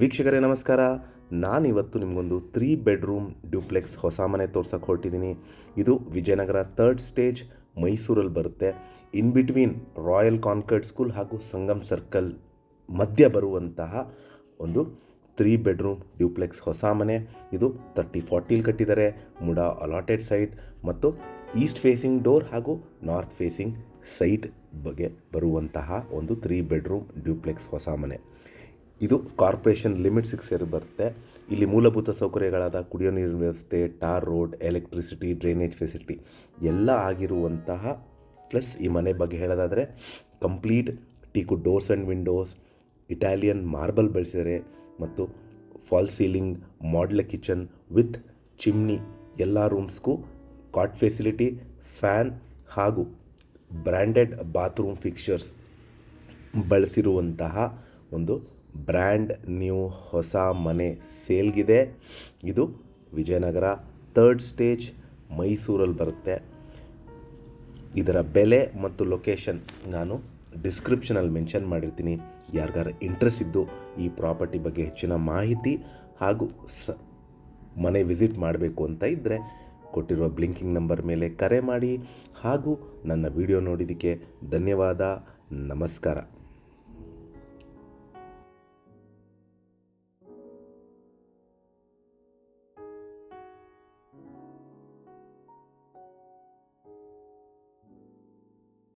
ವೀಕ್ಷಕರೇ ನಮಸ್ಕಾರ. ನಾನಿವತ್ತು ನಿಮಗೊಂದು 3 ಬೆಡ್ರೂಮ್ ಡ್ಯೂಪ್ಲೆಕ್ಸ್ ಹೊಸ ಮನೆ ತೋರ್ಸಕ್ಕೆ ಹೊರಟಿದ್ದೀನಿ. ಇದು ವಿಜಯನಗರ 3rd ಸ್ಟೇಜ್ ಮೈಸೂರಲ್ಲಿ ಬರುತ್ತೆ. In between royal conquered school ಹಾಗೂ ಸಂಗಮ್ ಸರ್ಕಲ್ ಮಧ್ಯ ಬರುವಂತಹ ಒಂದು 3 ಬೆಡ್ರೂಮ್ ಡ್ಯೂಪ್ಲೆಕ್ಸ್ ಹೊಸ ಮನೆ. ಇದು 30-40 ಕಟ್ಟಿದ್ದಾರೆ. ಮುಡ ಅಲಾಟೆಡ್ ಸೈಟ್ ಮತ್ತು ಈಸ್ಟ್ ಫೇಸಿಂಗ್ ಡೋರ್ ಹಾಗೂ ನಾರ್ತ್ ಫೇಸಿಂಗ್ ಸೈಟ್ ಬಗ್ಗೆ ಬರುವಂತಹ ಒಂದು 3 ಬೆಡ್ರೂಮ್ ಡ್ಯೂಪ್ಲೆಕ್ಸ್ ಹೊಸ ಮನೆ. ಇದು ಕಾರ್ಪೊರೇಷನ್ ಲಿಮಿಟ್ಸಿಗೆ ಸೇರಿ ಬರುತ್ತೆ. ಇಲ್ಲಿ ಮೂಲಭೂತ ಸೌಕರ್ಯಗಳಾದ ಕುಡಿಯೋ ನೀರಿನ ವ್ಯವಸ್ಥೆ, tar road, electricity, drainage facility ಎಲ್ಲ ಆಗಿರುವಂತಹ. ಪ್ಲಸ್ ಈ ಮನೆ ಬಗ್ಗೆ ಹೇಳೋದಾದರೆ complete teakwood doors and windows, Italian marble ಬಳಸಿದ್ದಾರೆ ಮತ್ತು fall ceiling, modular kitchen with chimney, ಎಲ್ಲ ರೂಮ್ಸ್ಗೂ ಕಾಟ್ ಫೆಸಿಲಿಟಿ, ಫ್ಯಾನ್ ಹಾಗೂ ಬ್ರ್ಯಾಂಡೆಡ್ ಬಾತ್ರೂಮ್ ಫಿಕ್ಚರ್ಸ್ ಬಳಸಿರುವಂತಹ ಒಂದು ಬ್ರ್ಯಾಂಡ್ ನ್ಯೂ ಹೊಸ ಮನೆ ಸೇಲ್ಗಿದೆ. ಇದು ವಿಜಯನಗರ 3rd ಸ್ಟೇಜ್ ಮೈಸೂರಲ್ಲಿ ಬರುತ್ತೆ. ಇದರ ಬೆಲೆ ಮತ್ತು ಲೊಕೇಶನ್ ನಾನು ಡಿಸ್ಕ್ರಿಪ್ಷನಲ್ಲಿ ಮೆನ್ಷನ್ ಮಾಡಿರ್ತೀನಿ. ಯಾರಿಗಾರ ಇಂಟ್ರೆಸ್ಟ್ ಇದ್ದು ಈ ಪ್ರಾಪರ್ಟಿ ಬಗ್ಗೆ ಹೆಚ್ಚಿನ ಮಾಹಿತಿ ಹಾಗೂ ಮನೆ ವಿಸಿಟ್ ಮಾಡಬೇಕು ಅಂತ ಇದ್ದರೆ ಕೊಟ್ಟಿರುವ ಬ್ಲಿಂಕಿಂಗ್ ನಂಬರ್ ಮೇಲೆ ಕರೆ ಮಾಡಿ. ಹಾಗೂ ನನ್ನ ವಿಡಿಯೋ ನೋಡಿದ್ದಕ್ಕೆ ಧನ್ಯವಾದ. ನಮಸ್ಕಾರ.